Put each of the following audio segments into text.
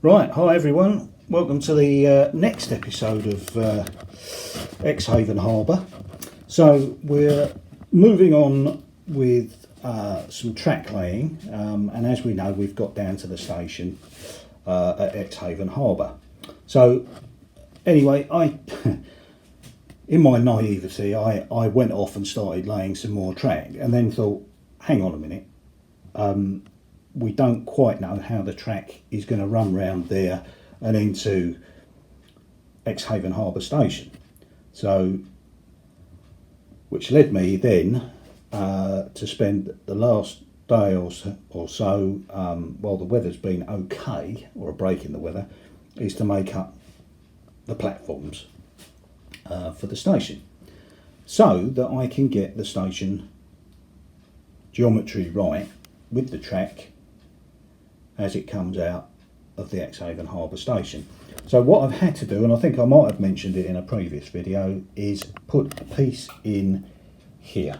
Right, hi everyone, welcome to the next episode of Exehaven Harbour. So we're moving on with some track laying, and as we know we've got down to the station at Exehaven Harbour. So anyway, in my naivety I went off and started laying some more track and then thought, hang on a minute, we don't quite know how the track is going to run round there and into Exehaven Harbour station. So, which led me then to spend the last day or so, while the weather's been okay, or a break in the weather, is to make up the platforms for the station, so that I can get the station geometry right with the track as it comes out of the Exehaven Harbour station. So what I've had to do, and I think I might have mentioned it in a previous video, is put a piece in here.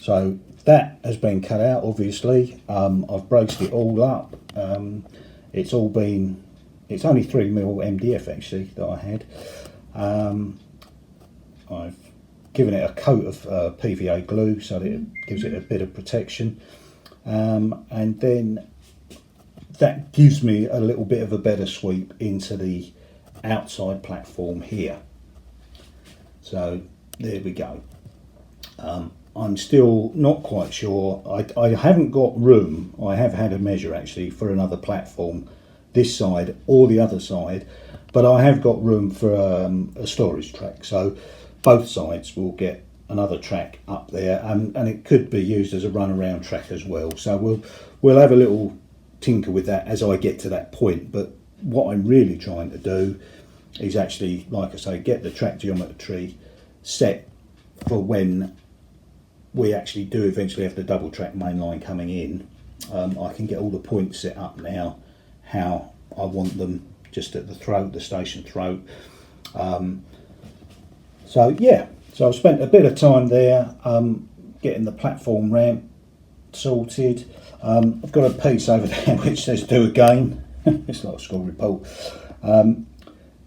So that has been cut out, obviously. I've braced it all up. It's only 3mm MDF actually that I had. I've given it a coat of PVA glue so that it gives it a bit of protection, and then that gives me a little bit of a better sweep into the outside platform here. So there we go. I'm still not quite sure. I haven't got room. I have had a measure actually for another platform this side or the other side, but I have got room for a storage track. So both sides will get another track up there, and it could be used as a runaround track as well. So we'll have a little tinker with that as I get to that point. But what I'm really trying to do is actually, like I say, get the track geometry set for when we actually do eventually have the double track main line coming in. I can get all the points set up now how I want them, just at the throat, the station throat. So yeah, so I've spent a bit of time there getting the platform ramp sorted. I've got a piece over there which says do again. It's like a school report.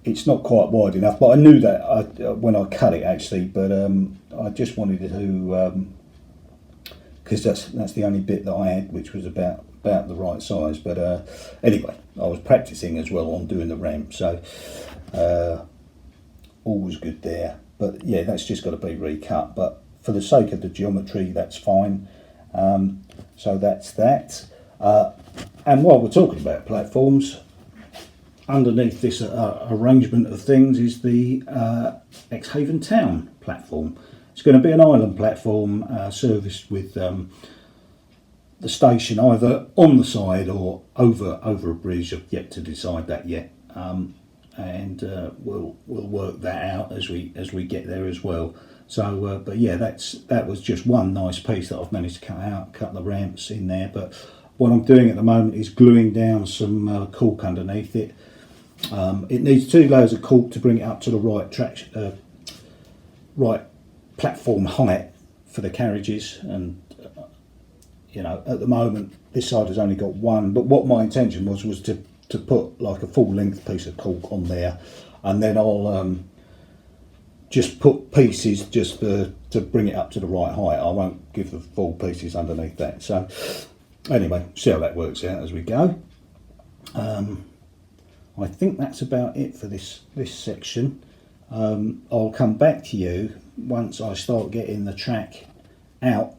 It's not quite wide enough, but I knew that when I cut it actually, but I just wanted to, because that's the only bit that I had which was about the right size. But anyway, I was practicing as well on doing the ramp, so all was good there. But yeah, that's just got to be recut, but for the sake of the geometry that's fine. So that's that. And while we're talking about platforms, underneath this arrangement of things is the Exehaven Town platform. It's going to be an island platform serviced with the station either on the side or over a bridge. I've yet to decide that yet, and we'll work that out as we get there as well. So, but yeah, that was just one nice piece that I've managed to cut the ramps in there. But what I'm doing at the moment is gluing down some caulk underneath it. It needs 2 layers of caulk to bring it up to the right platform height for the carriages. And you know, at the moment this side has only got one. But what my intention was to put like a full length piece of caulk on there, and then I'll just put pieces just to bring it up to the right height. I won't give the full pieces underneath that. So anyway, see how that works out as we go. I think that's about it for this section. I'll come back to you once I start getting the track out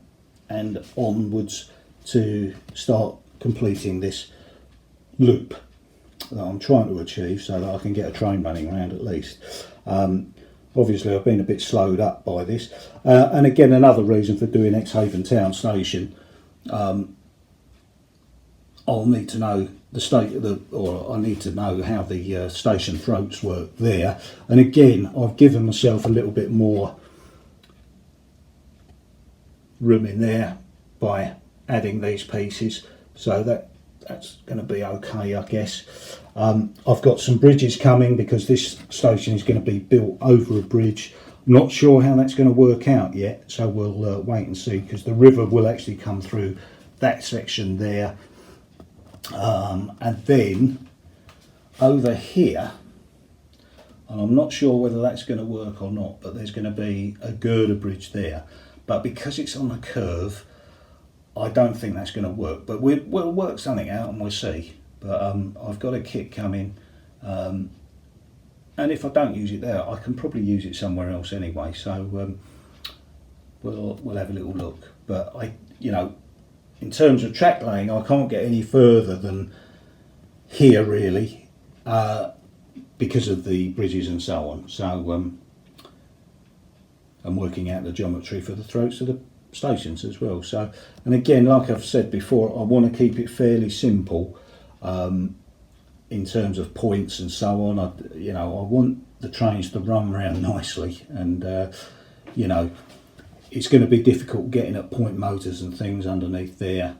and onwards to start completing this loop that I'm trying to achieve, so that I can get a train running around at least. Obviously I've been a bit slowed up by this, and again, another reason for doing Exehaven Town Station, I'll need to know I need to know how the station throats work there. And again, I've given myself a little bit more room in there by adding these pieces, so that's going to be okay, I guess. I've got some bridges coming because this station is going to be built over a bridge. I'm not sure how that's going to work out yet, so we'll wait and see, because the river will actually come through that section there. And then over here, and I'm not sure whether that's going to work or not, but there's going to be a girder bridge there. But because it's on a curve, I don't think that's going to work. But we'll work something out and we'll see. But I've got a kit coming, and if I don't use it there, I can probably use it somewhere else anyway. So we'll have a little look. But in terms of track laying, I can't get any further than here really, because of the bridges and so on. So I'm working out the geometry for the throats of the stations as well. So, and again, like I've said before, I want to keep it fairly simple in terms of points and so on. I want the trains to run around nicely, and it's going to be difficult getting at point motors and things underneath there.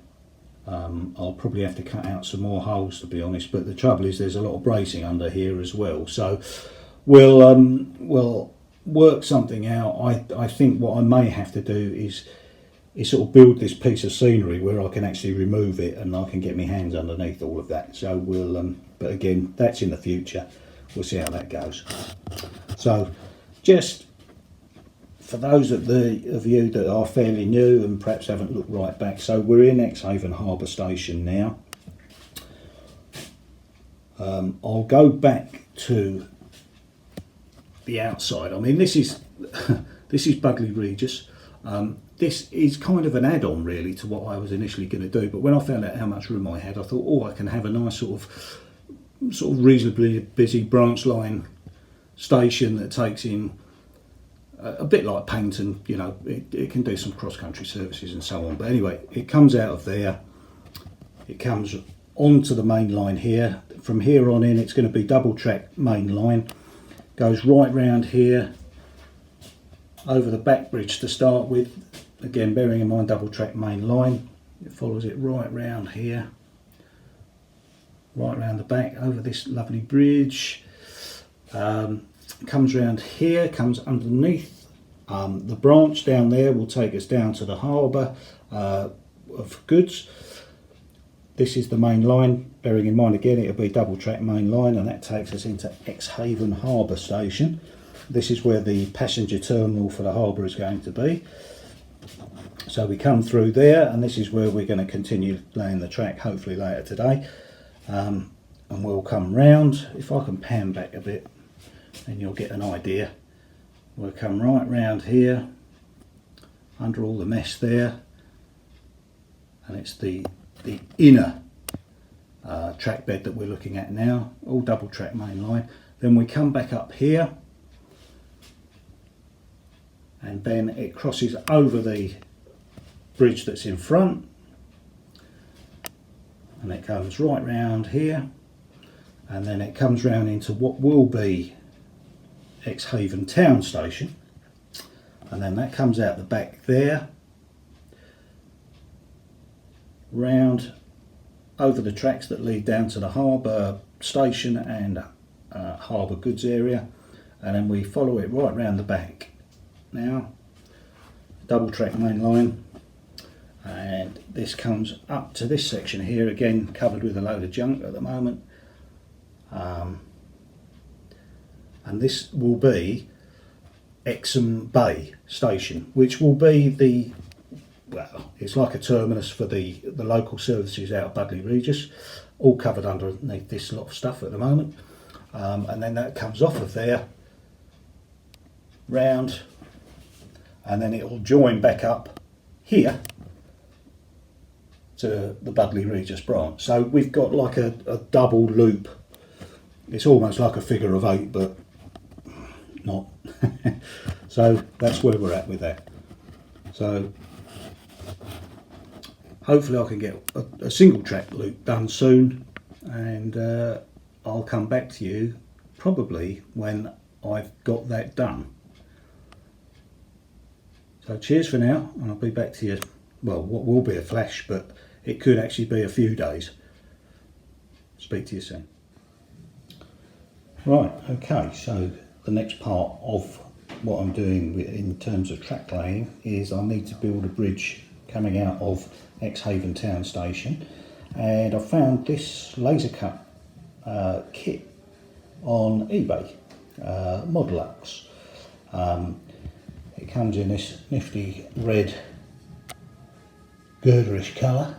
I'll probably have to cut out some more holes, to be honest, but the trouble is there's a lot of bracing under here as well. So we'll work something out. I think what I may have to do is sort of build this piece of scenery where I can actually remove it and I can get my hands underneath all of that. So we'll but again, that's in the future. We'll see how that goes. So just for those of you that are fairly new and perhaps haven't looked right back, so we're in Exehaven Harbour station now. I'll go back to the outside. I mean, this is Bugley Regis. This is kind of an add-on really to what I was initially going to do, but when I found out how much room I had, I thought, oh, I can have a nice sort of reasonably busy branch line station that takes in a bit like Paynton. It can do some cross-country services and so on. But anyway, it comes out of there, it comes onto the main line here. From here on in, it's going to be double track main line, goes right round here over the back bridge to start with, again bearing in mind double track main line. It follows it right round here, right round the back over this lovely bridge, comes round here, comes underneath. The branch down there will take us down to the harbour of goods. This is the main line, bearing in mind again it'll be double track main line, and that takes us into Exehaven Harbour station. This is where the passenger terminal for the harbour is going to be. So we come through there, and this is where we're going to continue laying the track, hopefully later today. And we'll come round. If I can pan back a bit, then you'll get an idea. We'll come right round here, under all the mess there, and it's the inner track bed that we're looking at now, all double track main line. Then we come back up here, and then it crosses over the bridge that's in front, and it comes right round here, and then it comes round into what will be Exehaven town station, and then that comes out the back there, round over the tracks that lead down to the harbour station and harbour goods area, and then we follow it right round the back now, double track main line, and this comes up to this section here, again covered with a load of junk at the moment, and this will be Exham Bay station, which will be it's like a terminus for the local services out of Bugley Regis, all covered underneath this lot of stuff at the moment, and then that comes off of there round, and then it will join back up here to the Bugley Regis branch. So we've got like a double loop. It's almost like a figure of 8, but not. So that's where we're at with that. So hopefully I can get a single track loop done soon, and I'll come back to you probably when I've got that done. So cheers for now, and I'll be back to you, well, what will be a flash, but it could actually be a few days. Speak to you soon. Right, okay, so the next part of what I'm doing in terms of track laying is I need to build a bridge coming out of Exehaven town station, and I found this laser cut kit on eBay, Modlux. It comes in this nifty red girderish colour.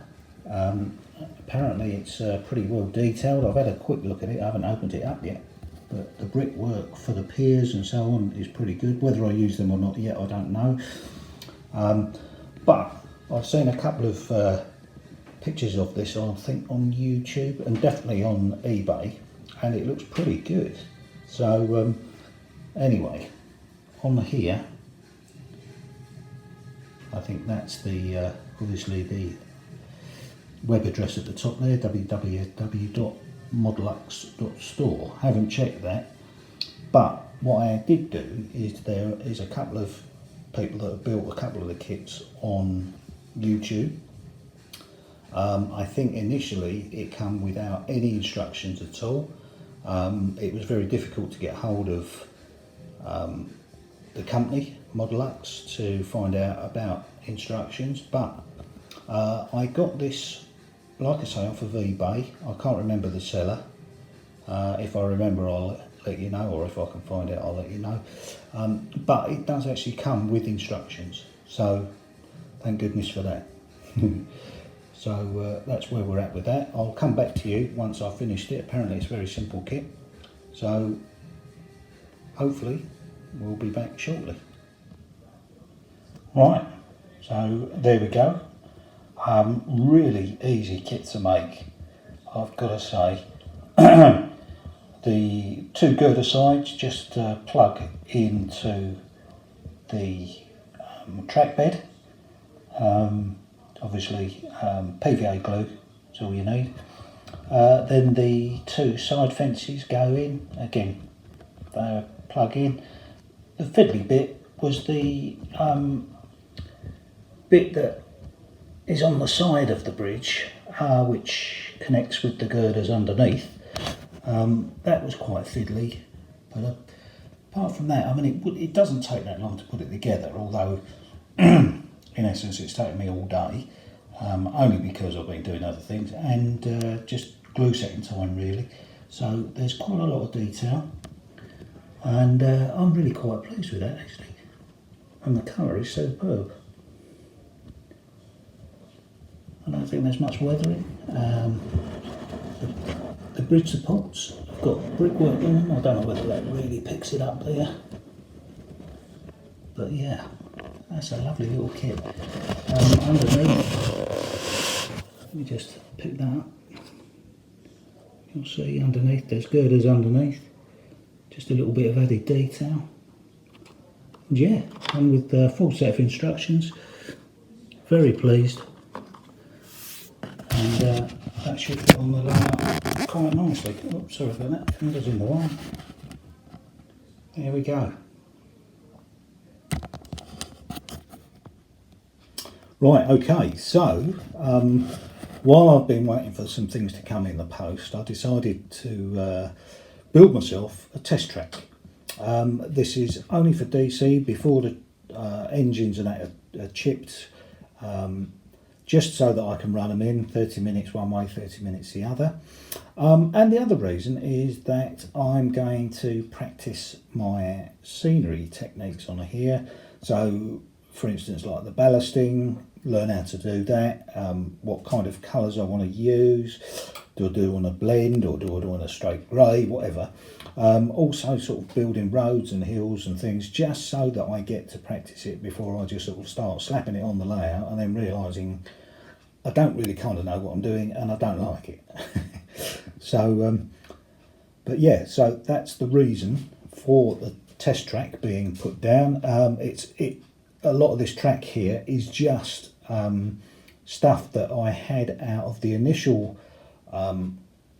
Apparently it's pretty well detailed. I've had a quick look at it, I haven't opened it up yet, but the brickwork for the piers and so on is pretty good. Whether I use them or not yet, I don't know. But I've seen a couple of pictures of this, I think on YouTube and definitely on eBay, and it looks pretty good. So anyway, on here, I think that's the obviously the web address at the top there, www.modlux.store. Haven't checked that, but what I did do is there is a couple of people that have built a couple of the kits on YouTube. I think initially it came without any instructions at all. It was very difficult to get hold of the company Modlux to find out about instructions, but I got this, like I say, off of eBay. I can't remember the seller. If I remember, I'll let you know, or if I can find it, I'll let you know. But it does actually come with instructions, so thank goodness for that. So that's where we're at with that. I'll come back to you once I've finished it. Apparently it's a very simple kit, so hopefully we'll be back shortly. Right, so there we go. Really easy kit to make, I've got to say. The two girder sides just plug into the track bed. Obviously PVA glue is all you need. Then the two side fences go in, again they plug in. The fiddly bit was the bit that is on the side of the bridge, which connects with the girders underneath. That was quite fiddly, but apart from that, I mean, it doesn't take that long to put it together, although in essence it's taken me all day, only because I've been doing other things and just glue setting time really. So there's quite a lot of detail, and I'm really quite pleased with that actually, and the colour is superb. I don't think there's much weathering. The bridge supports have got brickwork in them. I don't know whether that really picks it up there, but yeah, that's a lovely little kit. Underneath, let me just pick that up. You'll see underneath there's girders underneath, just a little bit of added detail. And yeah, and with the full set of instructions, very pleased. And that should fit on the layout quite nicely. Oops, sorry about that, fingers in the way. There we go. Right, okay, so while I've been waiting for some things to come in the post, I decided to build myself a test track. This is only for DC before the engines and that are chipped, just so that I can run them in 30 minutes one way, 30 minutes the other. And the other reason is that I'm going to practice my scenery techniques on here. So, for instance, like the ballasting, learn how to do that, what kind of colours I want to use, do I do on a blend or do I do on a straight grey, whatever. Also sort of building roads and hills and things, just so that I get to practice it before I just sort of start slapping it on the layout and then realising I don't really kind of know what I'm doing and I don't like it. So, but yeah, so that's the reason for the test track being put down. A lot of this track here is just stuff that I had out of the initial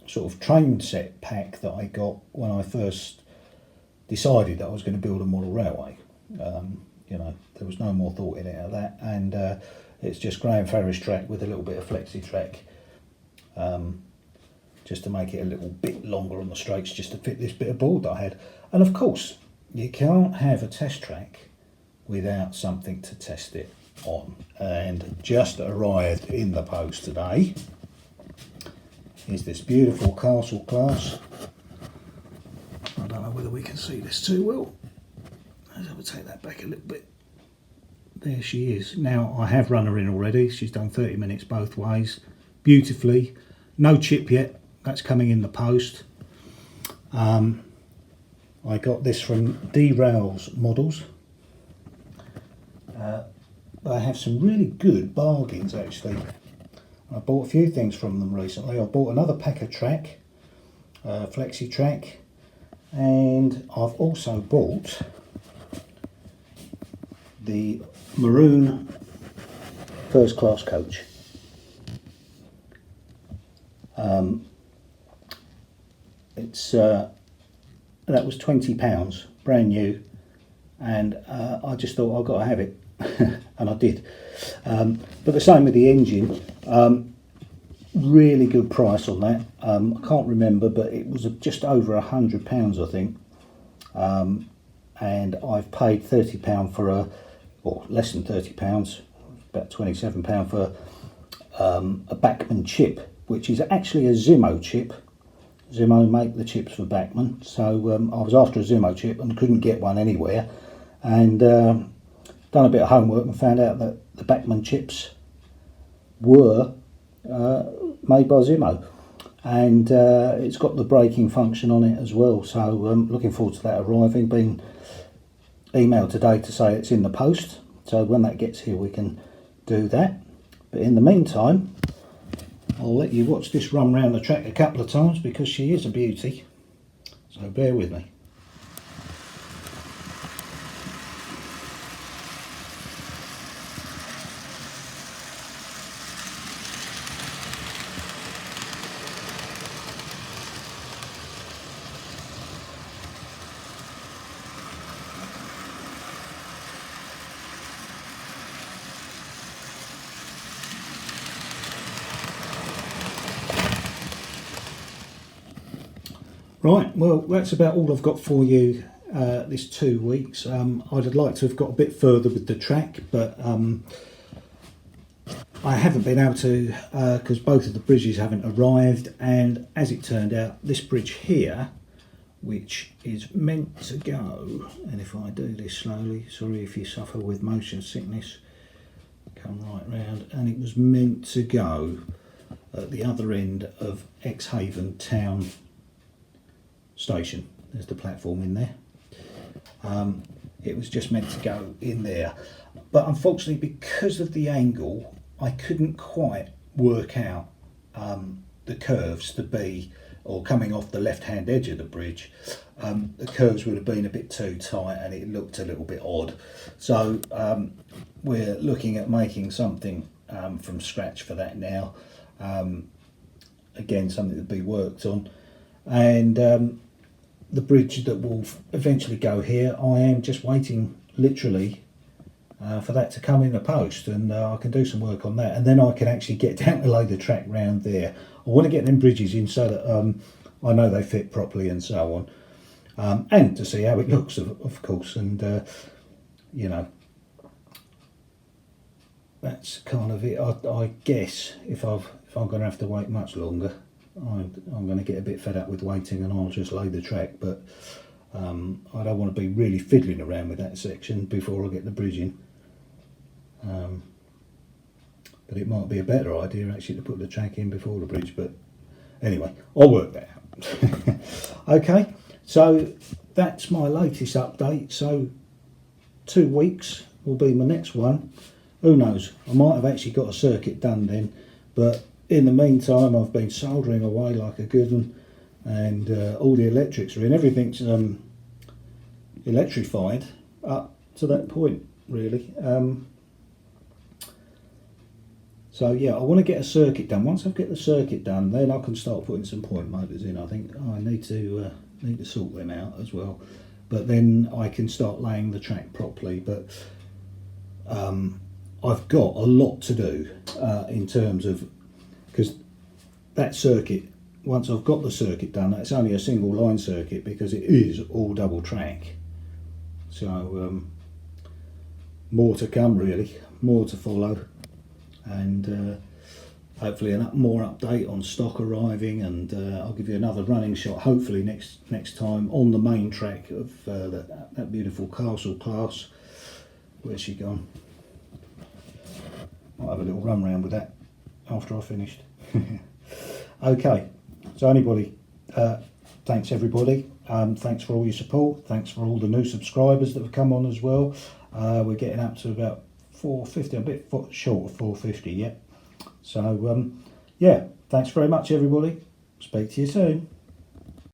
sort of train set pack that I got when I first decided that I was going to build a model railway. You know, there was no more thought in it of that, and it's just Graham Farris track with a little bit of flexi track, just to make it a little bit longer on the straights, just to fit this bit of board that I had. And of course, you can't have a test track without something to test it on, and just arrived in the post today is this beautiful castle class. I don't know whether we can see this too well. I will take that back a little bit. There she is. Now I have run her in already. She's done 30 minutes both ways beautifully. No chip yet, that's coming in the post. I got this from Derails Models. They have some really good bargains actually. I bought a few things from them recently. I bought another pack of track, flexi track, and I've also bought the maroon first class coach. That was £20, brand new, and I just thought I've got to have it, and I did. But the same with the engine. Really good price on that. I can't remember, but it was just over £100, I think. And I've paid £30 for or less than £30, about £27 for a Bachmann chip, which is actually a Zimmo chip. Zimmo make the chips for Bachmann, so I was after a Zimmo chip and couldn't get one anywhere, and done a bit of homework and found out that the Bachmann chips were made by Zimmo, and it's got the braking function on it as well, so looking forward to that arriving. Been emailed today to say it's in the post, so when that gets here we can do that. But in the meantime, I'll let you watch this run round the track a couple of times because she is a beauty, so bear with me. Right, well that's about all I've got for you this 2 weeks. I'd like to have got a bit further with the track, but I haven't been able to because both of the bridges haven't arrived, and as it turned out this bridge here, which is meant to go, and if I do this slowly, sorry if you suffer with motion sickness, come right round, and it was meant to go at the other end of Exehaven town station. There's the platform in there. It was just meant to go in there, but unfortunately because of the angle I couldn't quite work out the curves to be, or coming off the left hand edge of the bridge, the curves would have been a bit too tight and it looked a little bit odd, so we're looking at making something from scratch for that now. Again, something to be worked on, and the bridge that will eventually go here, I am just waiting literally for that to come in the post, and I can do some work on that, and then I can actually get down to lay the track round there. I want to get them bridges in so that I know they fit properly and so on, and to see how it looks of course, and you know, that's kind of it. I guess if I'm going to have to wait much longer, I'm going to get a bit fed up with waiting and I'll just lay the track, but I don't want to be really fiddling around with that section before I get the bridge in. But it might be a better idea actually to put the track in before the bridge, but anyway, I'll work that out. Okay, so that's my latest update. So 2 weeks will be my next one. Who knows, I might have actually got a circuit done then, but in the meantime I've been soldering away like a good one, and all the electrics are in, everything's electrified up to that point really. So yeah, I want to get a circuit done. Once I get the circuit done, then I can start putting some point motors in. I think I need to sort them out as well, but then I can start laying the track properly. But I've got a lot to do in terms of, because that circuit, once I've got the circuit done, that's only a single line circuit because it is all double track. So more to come really, more to follow, and hopefully more update on stock arriving, and I'll give you another running shot hopefully next time on the main track of that beautiful Castle Class. Where's she gone? I'll have a little run round with that after I've finished. Okay, so anybody, thanks everybody. Thanks for all your support. Thanks for all the new subscribers that have come on as well. We're getting up to about 450, a bit short of 450 yet. So yeah, thanks very much everybody. Speak to you soon.